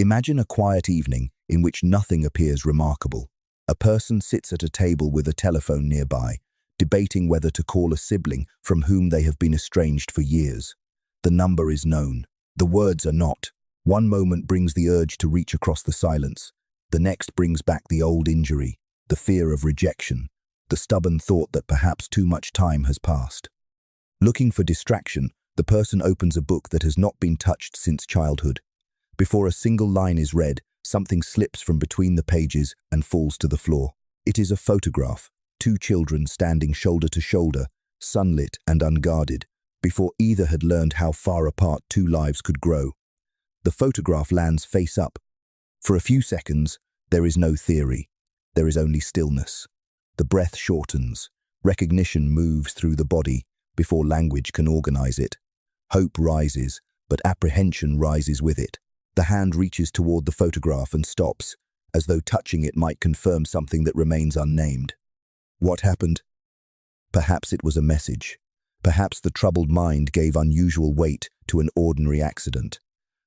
Imagine a quiet evening in which nothing appears remarkable. A person sits at a table with a telephone nearby, debating whether to call a sibling from whom they have been estranged for years. The number is known. The words are not. One moment brings the urge to reach across the silence. The next brings back the old injury, the fear of rejection, the stubborn thought that perhaps too much time has passed. Looking for distraction, the person opens a book that has not been touched since childhood. Before a single line is read, something slips from between the pages and falls to the floor. It is a photograph, two children standing shoulder to shoulder, sunlit and unguarded, before either had learned how far apart two lives could grow. The photograph lands face up. For a few seconds, there is no theory. There is only stillness. The breath shortens. Recognition moves through the body before language can organize it. Hope rises, but apprehension rises with it. The hand reaches toward the photograph and stops, as though touching it might confirm something that remains unnamed. What happened? Perhaps it was a message. Perhaps the troubled mind gave unusual weight to an ordinary accident.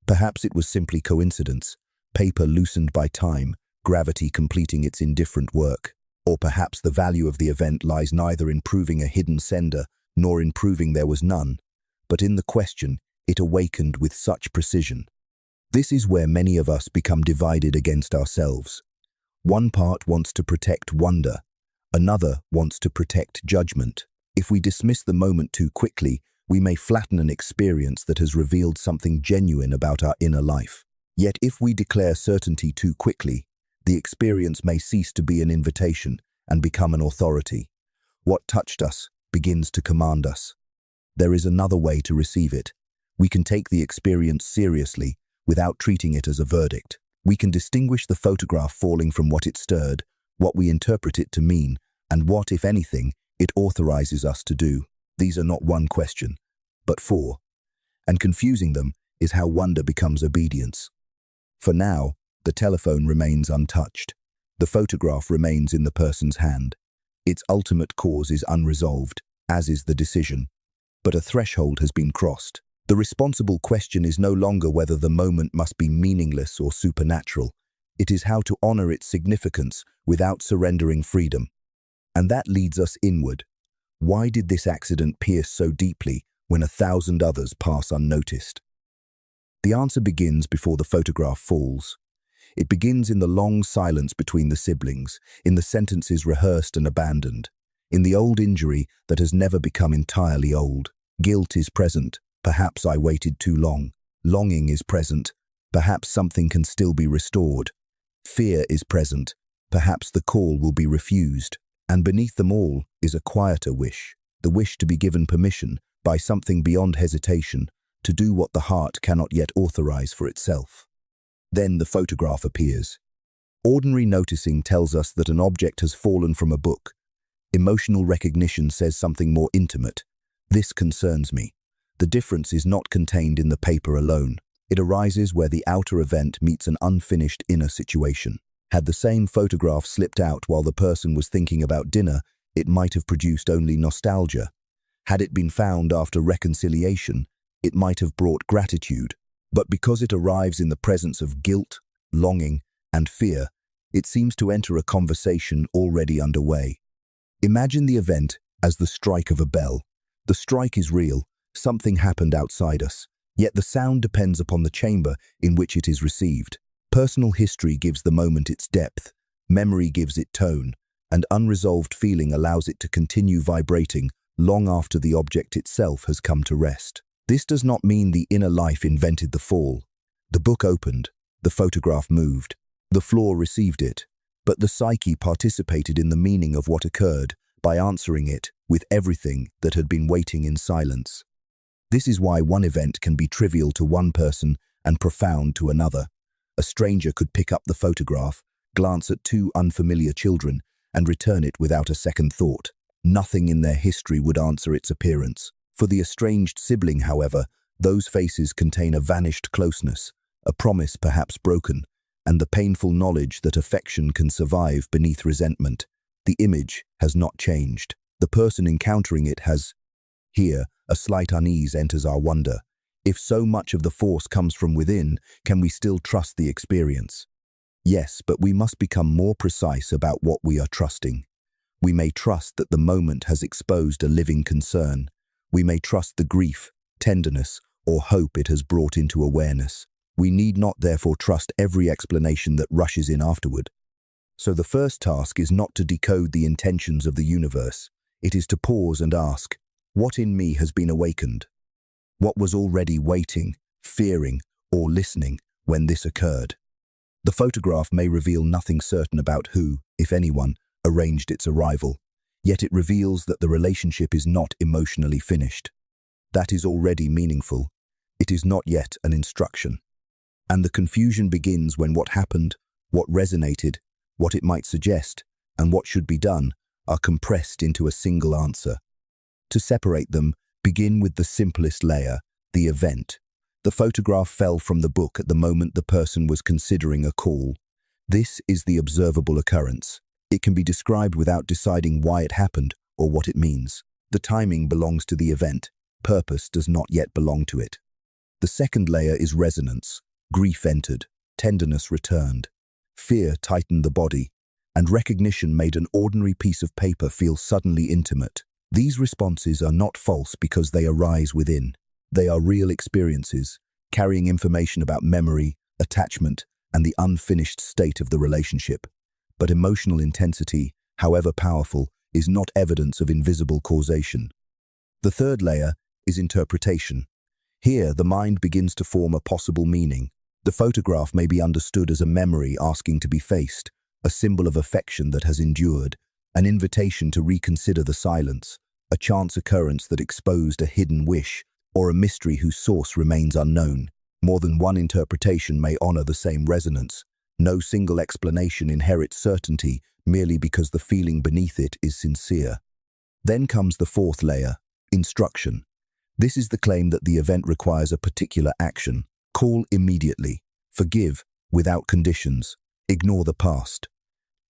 Perhaps it was simply coincidence, paper loosened by time, gravity completing its indifferent work. Or perhaps the value of the event lies neither in proving a hidden sender nor in proving there was none, but in the question it awakened with such precision. This is where many of us become divided against ourselves. One part wants to protect wonder, another wants to protect judgment. If we dismiss the moment too quickly, we may flatten an experience that has revealed something genuine about our inner life. Yet if we declare certainty too quickly, the experience may cease to be an invitation and become an authority. What touched us begins to command us. There is another way to receive it. We can take the experience seriously without treating it as a verdict. We can distinguish the photograph falling from what it stirred, what we interpret it to mean, and what, if anything, it authorizes us to do. These are not one question, but four. And confusing them is how wonder becomes obedience. For now, the telephone remains untouched. The photograph remains in the person's hand. Its ultimate cause is unresolved, as is the decision. But a threshold has been crossed. The responsible question is no longer whether the moment must be meaningless or supernatural. It is how to honor its significance without surrendering freedom. And that leads us inward. Why did this accident pierce so deeply when 1,000 others pass unnoticed? The answer begins before the photograph falls. It begins in the long silence between the siblings, in the sentences rehearsed and abandoned, in the old injury that has never become entirely old. Guilt is present. Perhaps I waited too long. Longing is present. Perhaps something can still be restored. Fear is present. Perhaps the call will be refused. And beneath them all is a quieter wish, the wish to be given permission by something beyond hesitation to do what the heart cannot yet authorize for itself. Then the photograph appears. Ordinary noticing tells us that an object has fallen from a book. Emotional recognition says something more intimate. This concerns me. The difference is not contained in the paper alone. It arises where the outer event meets an unfinished inner situation. Had the same photograph slipped out while the person was thinking about dinner, it might have produced only nostalgia. Had it been found after reconciliation, it might have brought gratitude. But because it arrives in the presence of guilt, longing, and fear, it seems to enter a conversation already underway. Imagine the event as the strike of a bell. The strike is real. Something happened outside us. Yet the sound depends upon the chamber in which it is received. Personal history gives the moment its depth, memory gives it tone, and unresolved feeling allows it to continue vibrating long after the object itself has come to rest. This does not mean the inner life invented the fall. The book opened, the photograph moved, the floor received it, but the psyche participated in the meaning of what occurred by answering it with everything that had been waiting in silence. This is why one event can be trivial to one person and profound to another. A stranger could pick up the photograph, glance at two unfamiliar children, and return it without a second thought. Nothing in their history would answer its appearance. For the estranged sibling, however, those faces contain a vanished closeness, a promise perhaps broken, and the painful knowledge that affection can survive beneath resentment. The image has not changed. The person encountering it has. Here, a slight unease enters our wonder. If so much of the force comes from within, can we still trust the experience? Yes, but we must become more precise about what we are trusting. We may trust that the moment has exposed a living concern. We may trust the grief, tenderness, or hope it has brought into awareness. We need not therefore trust every explanation that rushes in afterward. So the first task is not to decode the intentions of the universe. It is to pause and ask, what in me has been awakened? What was already waiting, fearing, or listening when this occurred? The photograph may reveal nothing certain about who, if anyone, arranged its arrival, yet it reveals that the relationship is not emotionally finished. That is already meaningful. It is not yet an instruction. And the confusion begins when what happened, what resonated, what it might suggest, and what should be done are compressed into a single answer. To separate them, begin with the simplest layer, the event. The photograph fell from the book at the moment the person was considering a call. This is the observable occurrence. It can be described without deciding why it happened or what it means. The timing belongs to the event. Purpose does not yet belong to it. The second layer is resonance. Grief entered, tenderness returned. Fear tightened the body, and recognition made an ordinary piece of paper feel suddenly intimate. These responses are not false because they arise within. They are real experiences, carrying information about memory, attachment, and the unfinished state of the relationship. But emotional intensity, however powerful, is not evidence of invisible causation. The third layer is interpretation. Here, the mind begins to form a possible meaning. The photograph may be understood as a memory asking to be faced, a symbol of affection that has endured, an invitation to reconsider the silence, a chance occurrence that exposed a hidden wish, or a mystery whose source remains unknown. More than one interpretation may honor the same resonance. No single explanation inherits certainty merely because the feeling beneath it is sincere. Then comes the fourth layer, instruction. This is the claim that the event requires a particular action. Call immediately. Forgive without conditions. Ignore the past.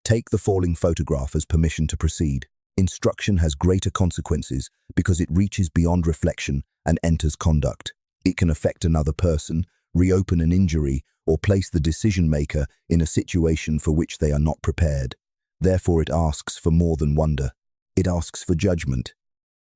Take the falling photograph as permission to proceed. Instruction has greater consequences because it reaches beyond reflection and enters conduct. It can affect another person, reopen an injury, or place the decision-maker in a situation for which they are not prepared. Therefore, it asks for more than wonder. It asks for judgment.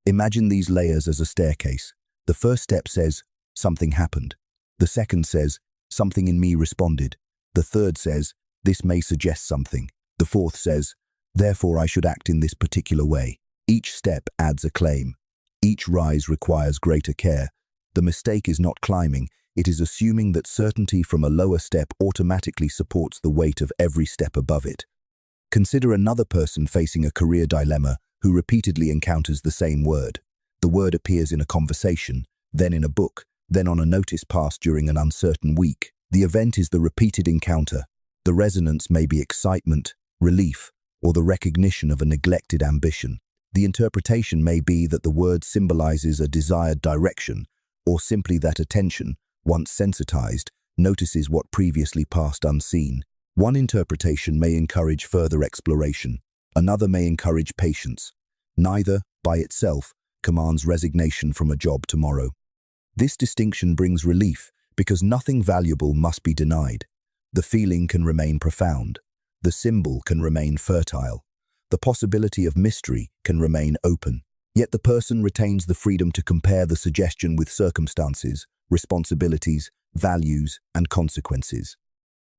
Imagine these layers as a staircase. The first step says, something happened. The second says, something in me responded. The third says, this may suggest something. The fourth says, therefore I should act in this particular way. Each step adds a claim. Each rise requires greater care. The mistake is not climbing, it is assuming that certainty from a lower step automatically supports the weight of every step above it. Consider another person facing a career dilemma who repeatedly encounters the same word. The word appears in a conversation, then in a book, then on a notice passed during an uncertain week. The event is the repeated encounter. The resonance may be excitement, relief, or the recognition of a neglected ambition. The interpretation may be that the word symbolizes a desired direction, or simply that attention, once sensitized, notices what previously passed unseen. One interpretation may encourage further exploration. Another may encourage patience. Neither, by itself, commands resignation from a job tomorrow. This distinction brings relief because nothing valuable must be denied. The feeling can remain profound. The symbol can remain fertile. The possibility of mystery can remain open. Yet the person retains the freedom to compare the suggestion with circumstances, responsibilities, values, and consequences.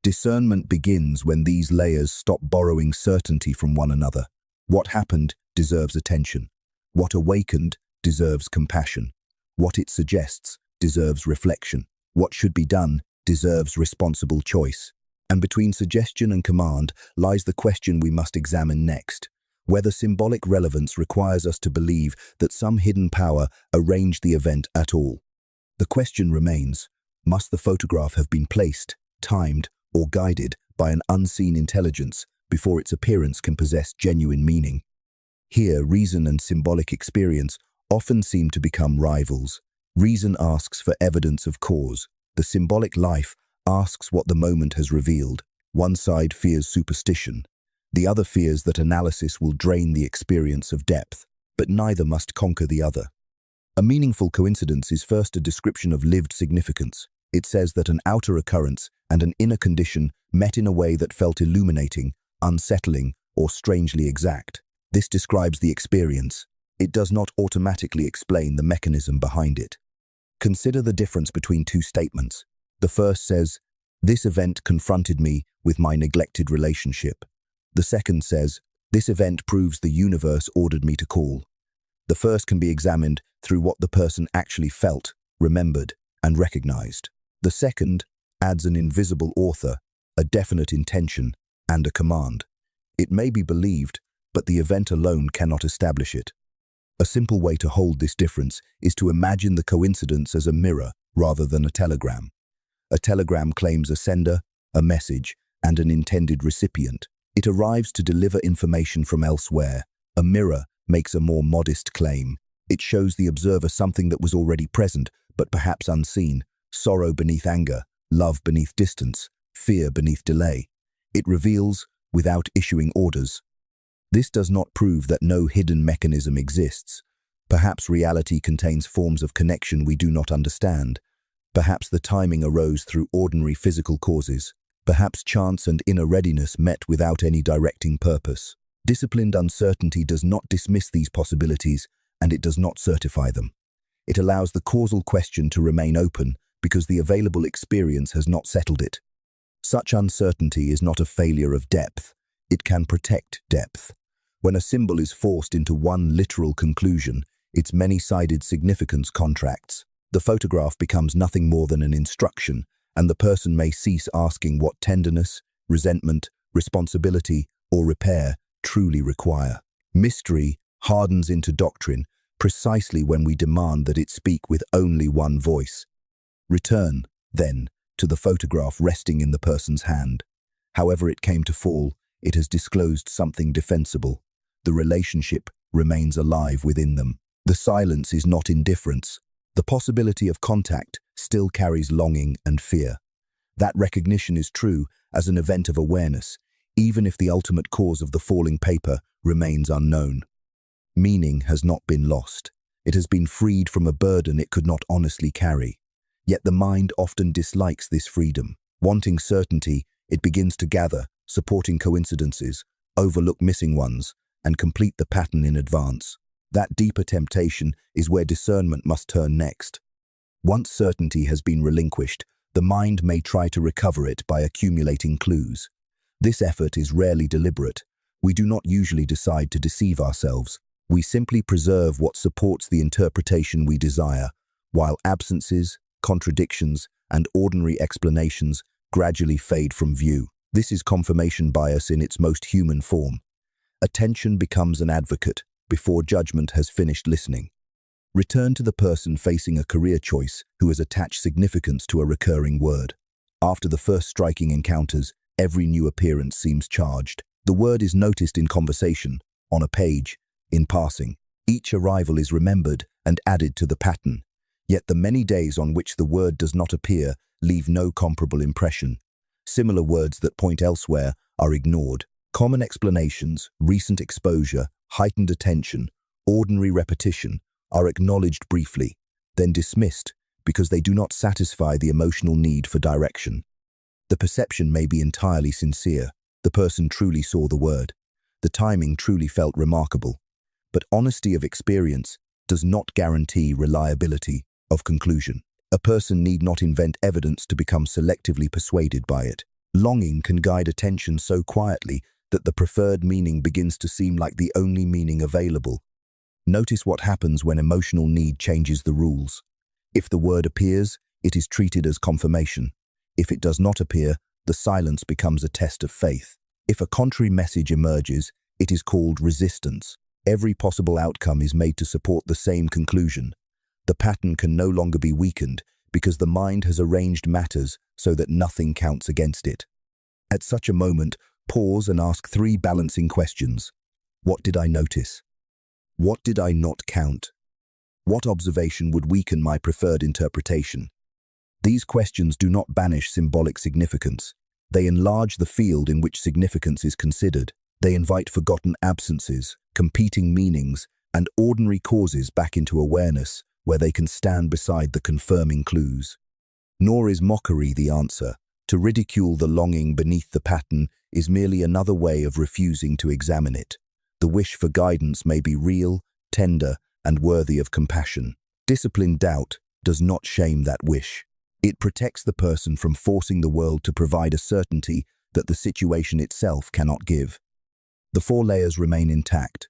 Discernment begins when these layers stop borrowing certainty from one another. What happened deserves attention. What awakened deserves compassion. What it suggests deserves reflection. What should be done deserves responsible choice. And between suggestion and command lies the question we must examine next, whether symbolic relevance requires us to believe that some hidden power arranged the event at all. The question remains, must the photograph have been placed, timed, or guided by an unseen intelligence before its appearance can possess genuine meaning? Here, reason and symbolic experience often seem to become rivals. Reason asks for evidence of cause. The symbolic life asks what the moment has revealed. One side fears superstition. The other fears that analysis will drain the experience of depth, but neither must conquer the other. A meaningful coincidence is first a description of lived significance. It says that an outer occurrence and an inner condition met in a way that felt illuminating, unsettling, or strangely exact. This describes the experience. It does not automatically explain the mechanism behind it. Consider the difference between two statements. The first says, "This event confronted me with my neglected relationship." The second says, "This event proves the universe ordered me to call." The first can be examined through what the person actually felt, remembered, and recognized. The second adds an invisible author, a definite intention, and a command. It may be believed, but the event alone cannot establish it. A simple way to hold this difference is to imagine the coincidence as a mirror rather than a telegram. A telegram claims a sender, a message, and an intended recipient. It arrives to deliver information from elsewhere. A mirror makes a more modest claim. It shows the observer something that was already present, but perhaps unseen: sorrow beneath anger, love beneath distance, fear beneath delay. It reveals without issuing orders. This does not prove that no hidden mechanism exists. Perhaps reality contains forms of connection we do not understand. Perhaps the timing arose through ordinary physical causes. Perhaps chance and inner readiness met without any directing purpose. Disciplined uncertainty does not dismiss these possibilities, and it does not certify them. It allows the causal question to remain open because the available experience has not settled it. Such uncertainty is not a failure of depth. It can protect depth. When a symbol is forced into one literal conclusion, its many-sided significance contracts. The photograph becomes nothing more than an instruction, and the person may cease asking what tenderness, resentment, responsibility, or repair truly require. Mystery hardens into doctrine precisely when we demand that it speak with only one voice. Return, then, to the photograph resting in the person's hand. However it came to fall, it has disclosed something defensible. The relationship remains alive within them. The silence is not indifference. The possibility of contact still carries longing and fear. That recognition is true as an event of awareness, even if the ultimate cause of the falling paper remains unknown. Meaning has not been lost. It has been freed from a burden it could not honestly carry. Yet the mind often dislikes this freedom. Wanting certainty, it begins to gather, supporting coincidences, overlook missing ones, and complete the pattern in advance. That deeper temptation is where discernment must turn next. Once certainty has been relinquished, the mind may try to recover it by accumulating clues. This effort is rarely deliberate. We do not usually decide to deceive ourselves. We simply preserve what supports the interpretation we desire, while absences, contradictions, and ordinary explanations gradually fade from view. This is confirmation bias in its most human form. Attention becomes an advocate before judgment has finished listening. Return to the person facing a career choice who has attached significance to a recurring word. After the first striking encounters, every new appearance seems charged. The word is noticed in conversation, on a page, in passing. Each arrival is remembered and added to the pattern. Yet the many days on which the word does not appear leave no comparable impression. Similar words that point elsewhere are ignored. Common explanations, recent exposure, heightened attention, ordinary repetition are acknowledged briefly, then dismissed because they do not satisfy the emotional need for direction. The perception may be entirely sincere. The person truly saw the word. The timing truly felt remarkable. But honesty of experience does not guarantee reliability of conclusion. A person need not invent evidence to become selectively persuaded by it. Longing can guide attention so quietly that the preferred meaning begins to seem like the only meaning available. Notice what happens when emotional need changes the rules. If the word appears, it is treated as confirmation. If it does not appear, the silence becomes a test of faith. If a contrary message emerges, it is called resistance. Every possible outcome is made to support the same conclusion. The pattern can no longer be weakened because the mind has arranged matters so that nothing counts against it. At such a moment, pause and ask three balancing questions. What did I notice? What did I not count? What observation would weaken my preferred interpretation? These questions do not banish symbolic significance. They enlarge the field in which significance is considered. They invite forgotten absences, competing meanings, and ordinary causes back into awareness, where they can stand beside the confirming clues. Nor is mockery the answer. To ridicule the longing beneath the pattern is merely another way of refusing to examine it. The wish for guidance may be real, tender, and worthy of compassion. Disciplined doubt does not shame that wish. It protects the person from forcing the world to provide a certainty that the situation itself cannot give. The four layers remain intact.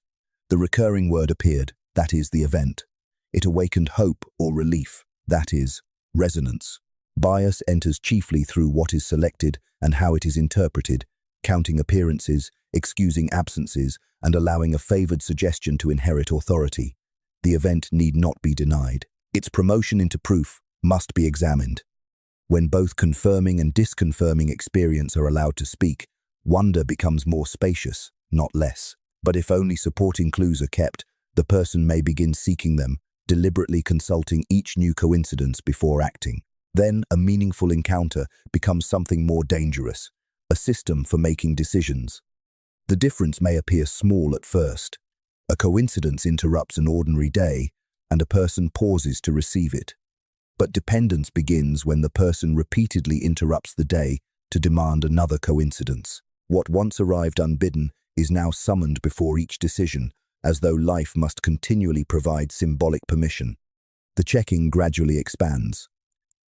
The recurring word appeared, that is the event. It awakened hope or relief, that is resonance. Bias enters chiefly through what is selected and how it is interpreted, counting appearances, excusing absences, and allowing a favored suggestion to inherit authority. The event need not be denied. Its promotion into proof must be examined. When both confirming and disconfirming experience are allowed to speak, wonder becomes more spacious, not less. But if only supporting clues are kept, the person may begin seeking them, deliberately consulting each new coincidence before acting. Then a meaningful encounter becomes something more dangerous, a system for making decisions. The difference may appear small at first. A coincidence interrupts an ordinary day, and a person pauses to receive it. But dependence begins when the person repeatedly interrupts the day to demand another coincidence. What once arrived unbidden is now summoned before each decision, as though life must continually provide symbolic permission. The checking gradually expands.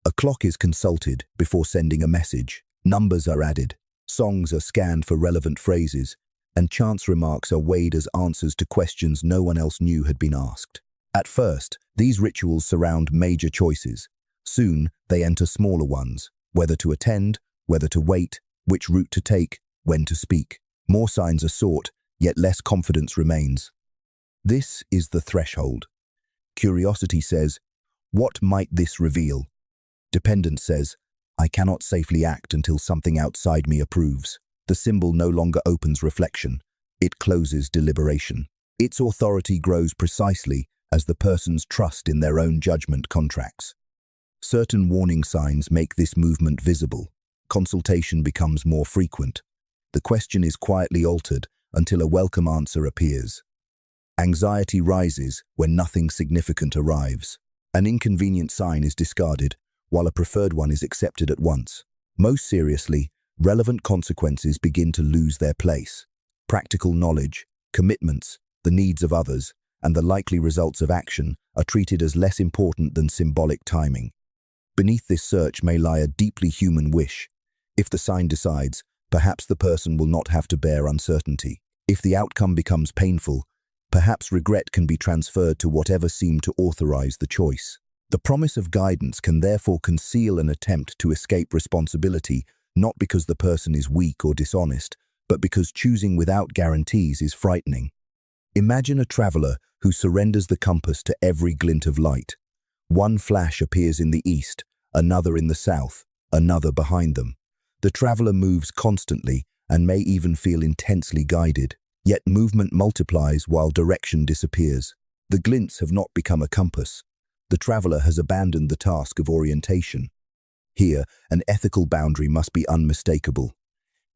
A clock is consulted before sending a message. Numbers are added, songs are scanned for relevant phrases, and chance remarks are weighed as answers to questions no one else knew had been asked. At first, these rituals surround major choices. Soon, they enter smaller ones, whether to attend, whether to wait, which route to take, when to speak. More signs are sought, yet less confidence remains. This is the threshold. Curiosity says, "What might this reveal?" Dependence says, "I cannot safely act until something outside me approves." The symbol no longer opens reflection. It closes deliberation. Its authority grows precisely as the person's trust in their own judgment contracts. Certain warning signs make this movement visible. Consultation becomes more frequent. The question is quietly altered until a welcome answer appears. Anxiety rises when nothing significant arrives. An inconvenient sign is discarded, while a preferred one is accepted at once. Most seriously, relevant consequences begin to lose their place. Practical knowledge, commitments, the needs of others, and the likely results of action are treated as less important than symbolic timing. Beneath this search may lie a deeply human wish. If the sign decides, perhaps the person will not have to bear uncertainty. If the outcome becomes painful, perhaps regret can be transferred to whatever seemed to authorize the choice. The promise of guidance can therefore conceal an attempt to escape responsibility, not because the person is weak or dishonest, but because choosing without guarantees is frightening. Imagine a traveler who surrenders the compass to every glint of light. One flash appears in the east, another in the south, another behind them. The traveler moves constantly and may even feel intensely guided. Yet movement multiplies while direction disappears. The glints have not become a compass. The traveler has abandoned the task of orientation. Here, an ethical boundary must be unmistakable.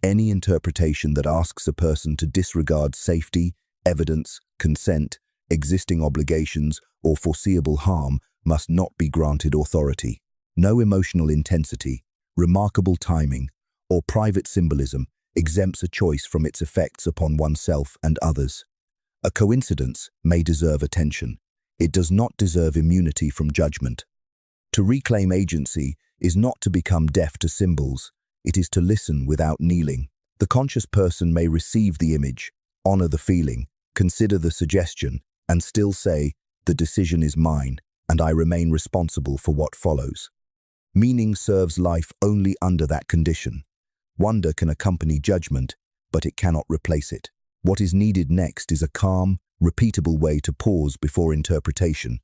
Any interpretation that asks a person to disregard safety, evidence, consent, existing obligations, or foreseeable harm must not be granted authority. No emotional intensity, remarkable timing, or private symbolism exempts a choice from its effects upon oneself and others. A coincidence may deserve attention. It does not deserve immunity from judgment. To reclaim agency is not to become deaf to symbols. It is to listen without kneeling. The conscious person may receive the image, honor the feeling, consider the suggestion, and still say, "The decision is mine, and I remain responsible for what follows." Meaning serves life only under that condition. Wonder can accompany judgment, but it cannot replace it. What is needed next is a calm, repeatable way to pause before interpretation,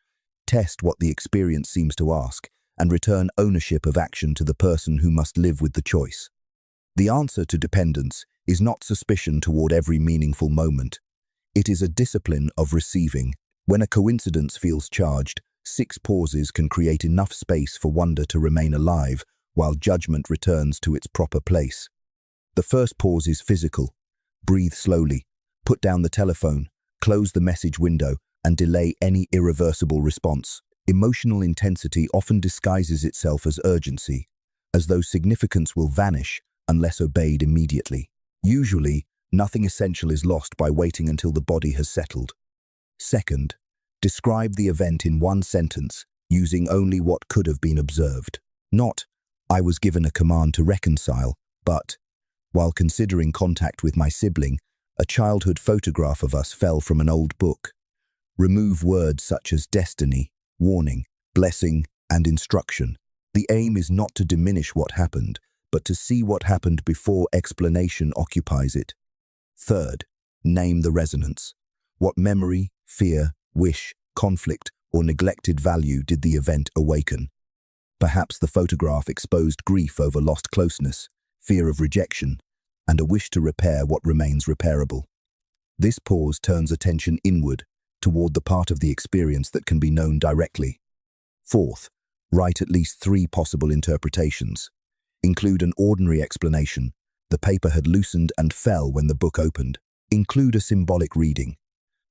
test what the experience seems to ask, and return ownership of action to the person who must live with the choice. The answer to dependence is not suspicion toward every meaningful moment. It is a discipline of receiving. When a coincidence feels charged, 6 pauses can create enough space for wonder to remain alive, while judgment returns to its proper place. The first pause is physical. Breathe slowly, put down the telephone, close the message window, and delay any irreversible response. Emotional intensity often disguises itself as urgency, as though significance will vanish unless obeyed immediately. Usually, nothing essential is lost by waiting until the body has settled. Second, describe the event in one sentence, using only what could have been observed. Not, "I was given a command to reconcile," but, "While considering contact with my sibling, a childhood photograph of us fell from an old book." Remove words such as destiny, warning, blessing, and instruction. The aim is not to diminish what happened, but to see what happened before explanation occupies it. Third, name the resonance. What memory, fear, wish, conflict, or neglected value did the event awaken? Perhaps the photograph exposed grief over lost closeness, fear of rejection, and a wish to repair what remains repairable. This pause turns attention inward, toward the part of the experience that can be known directly. Fourth, write at least 3 possible interpretations. Include an ordinary explanation. The paper had loosened and fell when the book opened. Include a symbolic reading.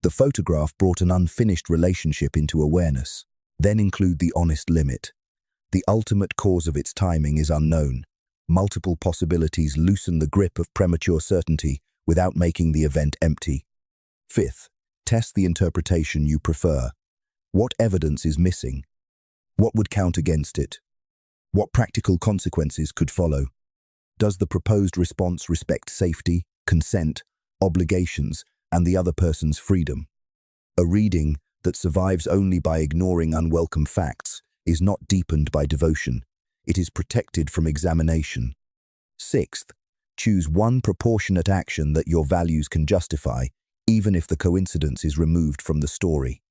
The photograph brought an unfinished relationship into awareness. Then include the honest limit. The ultimate cause of its timing is unknown. Multiple possibilities loosen the grip of premature certainty without making the event empty. Fifth, test the interpretation you prefer. What evidence is missing? What would count against it? What practical consequences could follow? Does the proposed response respect safety, consent, obligations, and the other person's freedom? A reading that survives only by ignoring unwelcome facts is not deepened by devotion. It is protected from examination. Sixth, choose one proportionate action that your values can justify, even if the coincidence is removed from the story.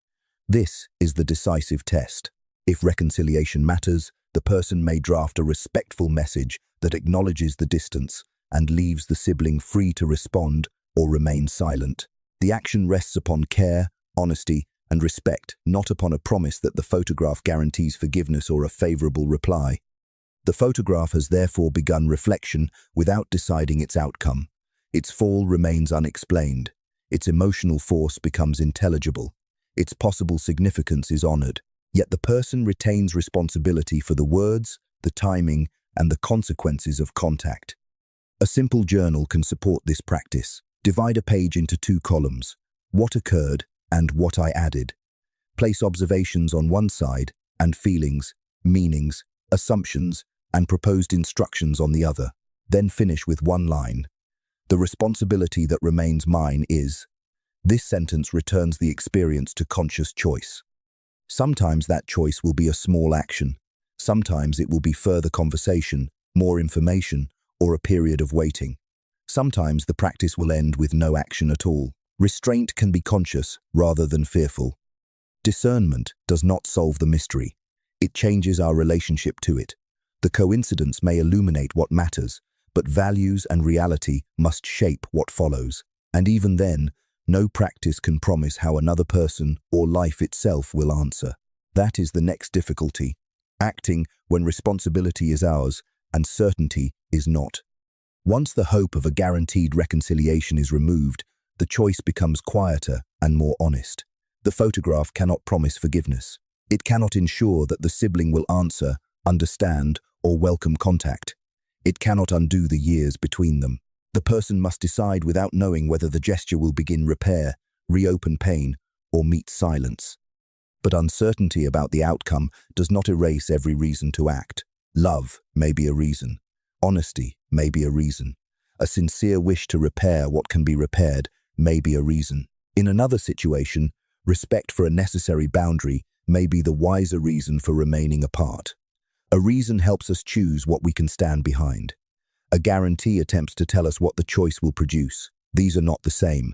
This is the decisive test. If reconciliation matters, the person may draft a respectful message that acknowledges the distance and leaves the sibling free to respond or remain silent. The action rests upon care, honesty, and respect, not upon a promise that the photograph guarantees forgiveness or a favorable reply. The photograph has therefore begun reflection without deciding its outcome. Its fall remains unexplained. Its emotional force becomes intelligible. Its possible significance is honored. Yet the person retains responsibility for the words, the timing, and the consequences of contact. A simple journal can support this practice. Divide a page into 2 columns, what occurred and what I added. Place observations on one side and feelings, meanings, assumptions, and proposed instructions on the other. Then finish with one line. The responsibility that remains mine is. This sentence returns the experience to conscious choice. Sometimes that choice will be a small action. Sometimes it will be further conversation, more information, or a period of waiting. Sometimes the practice will end with no action at all. Restraint can be conscious rather than fearful. Discernment does not solve the mystery. It changes our relationship to it. The coincidence may illuminate what matters, but values and reality must shape what follows. And even then, no practice can promise how another person or life itself will answer. That is the next difficulty. Acting when responsibility is ours and certainty is not. Once the hope of a guaranteed reconciliation is removed, the choice becomes quieter and more honest. The photograph cannot promise forgiveness. It cannot ensure that the sibling will answer, understand, or welcome contact. It cannot undo the years between them. The person must decide without knowing whether the gesture will begin repair, reopen pain, or meet silence. But uncertainty about the outcome does not erase every reason to act. Love may be a reason. Honesty may be a reason. A sincere wish to repair what can be repaired may be a reason. In another situation, respect for a necessary boundary may be the wiser reason for remaining apart. A reason helps us choose what we can stand behind. A guarantee attempts to tell us what the choice will produce. These are not the same.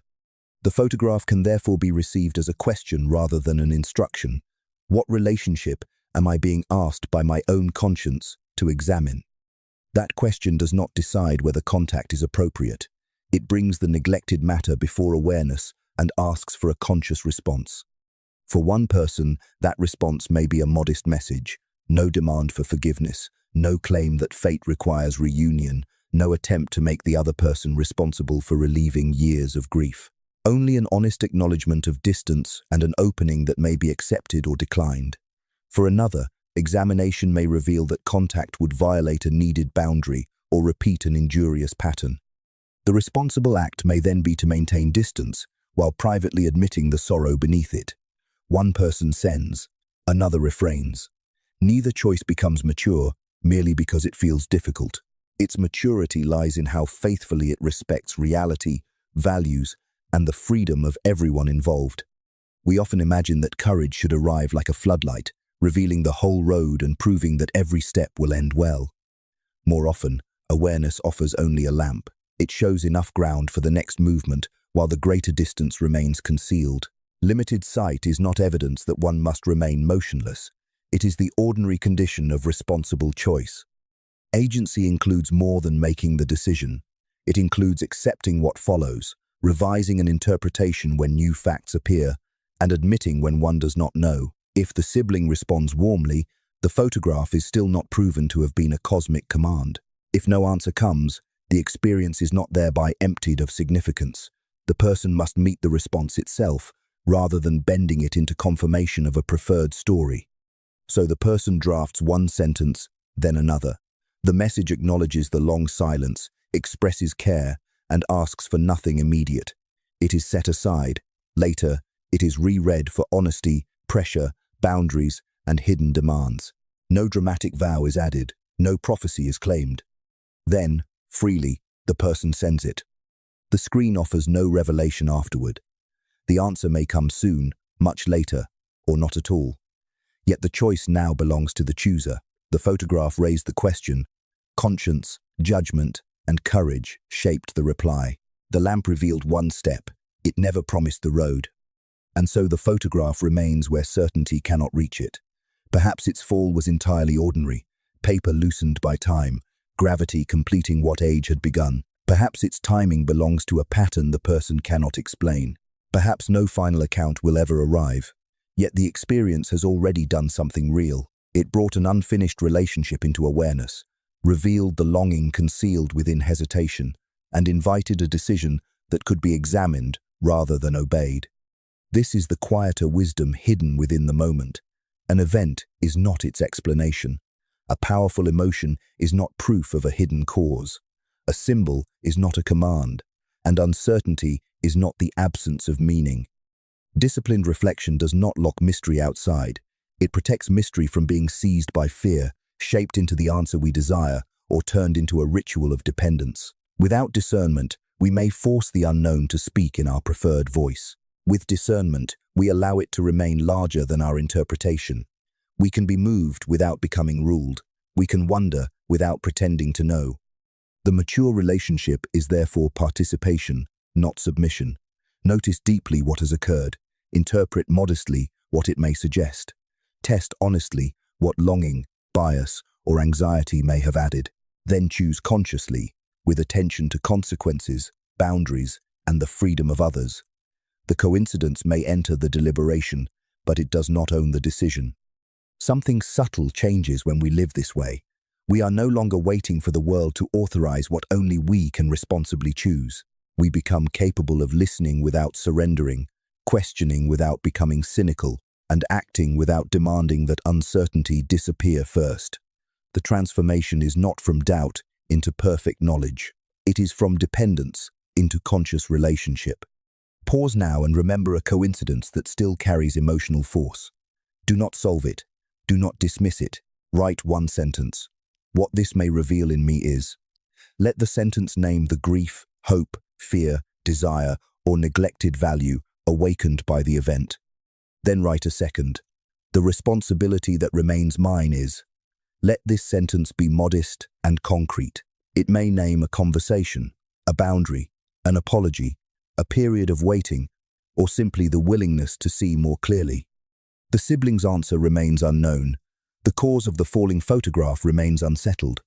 The photograph can therefore be received as a question rather than an instruction. What relationship am I being asked by my own conscience to examine? That question does not decide whether contact is appropriate. It brings the neglected matter before awareness and asks for a conscious response. For one person, that response may be a modest message, no demand for forgiveness, no claim that fate requires reunion, no attempt to make the other person responsible for relieving years of grief. Only an honest acknowledgement of distance and an opening that may be accepted or declined. For another, examination may reveal that contact would violate a needed boundary or repeat an injurious pattern. The responsible act may then be to maintain distance, while privately admitting the sorrow beneath it. One person sends, another refrains. Neither choice becomes mature merely because it feels difficult. Its maturity lies in how faithfully it respects reality, values, and the freedom of everyone involved. We often imagine that courage should arrive like a floodlight, revealing the whole road and proving that every step will end well. More often, awareness offers only a lamp. It shows enough ground for the next movement, while the greater distance remains concealed. Limited sight is not evidence that one must remain motionless. It is the ordinary condition of responsible choice. Agency includes more than making the decision. It includes accepting what follows, revising an interpretation when new facts appear, and admitting when one does not know. If the sibling responds warmly, the photograph is still not proven to have been a cosmic command. If no answer comes, the experience is not thereby emptied of significance. The person must meet the response itself, rather than bending it into confirmation of a preferred story. So the person drafts one sentence, then another. The message acknowledges the long silence, expresses care, and asks for nothing immediate. It is set aside. Later, it is reread for honesty, pressure, boundaries, and hidden demands. No dramatic vow is added, no prophecy is claimed. Then, freely, the person sends it. The screen offers no revelation afterward. The answer may come soon, much later, or not at all. Yet the choice now belongs to the chooser. The photograph raised the question. Conscience, judgment, and courage shaped the reply. The lamp revealed one step. It never promised the road. And so the photograph remains where certainty cannot reach it. Perhaps its fall was entirely ordinary, paper loosened by time, gravity completing what age had begun. Perhaps its timing belongs to a pattern the person cannot explain. Perhaps no final account will ever arrive. Yet the experience has already done something real. It brought an unfinished relationship into awareness, revealed the longing concealed within hesitation, and invited a decision that could be examined rather than obeyed. This is the quieter wisdom hidden within the moment. An event is not its explanation. A powerful emotion is not proof of a hidden cause. A symbol is not a command, and uncertainty is not the absence of meaning. Disciplined reflection does not lock mystery outside. It protects mystery from being seized by fear, shaped into the answer we desire, or turned into a ritual of dependence. Without discernment, we may force the unknown to speak in our preferred voice. With discernment, we allow it to remain larger than our interpretation. We can be moved without becoming ruled. We can wonder without pretending to know. The mature relationship is therefore participation, not submission. Notice deeply what has occurred. Interpret modestly what it may suggest. Test honestly what longing, bias, or anxiety may have added. Then choose consciously, with attention to consequences, boundaries, and the freedom of others. The coincidence may enter the deliberation, but it does not own the decision. Something subtle changes when we live this way. We are no longer waiting for the world to authorize what only we can responsibly choose. We become capable of listening without surrendering, questioning without becoming cynical, and acting without demanding that uncertainty disappear first. The transformation is not from doubt into perfect knowledge. It is from dependence into conscious relationship. Pause now and remember a coincidence that still carries emotional force. Do not solve it. Do not dismiss it. Write one sentence. What this may reveal in me is. Let the sentence name the grief, hope, fear, desire, or neglected value awakened by the event. Then write a second. The responsibility that remains mine is. Let this sentence be modest and concrete. It may name a conversation, a boundary, an apology, a period of waiting, or simply the willingness to see more clearly. The sibling's answer remains unknown. The cause of the falling photograph remains unsettled,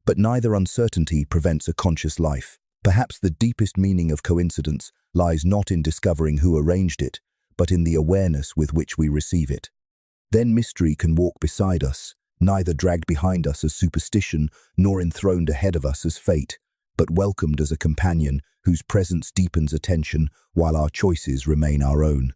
but neither uncertainty prevents a conscious life. Perhaps the deepest meaning of coincidence lies not in discovering who arranged it, but in the awareness with which we receive it. Then mystery can walk beside us, neither dragged behind us as superstition nor enthroned ahead of us as fate, but welcomed as a companion whose presence deepens attention while our choices remain our own.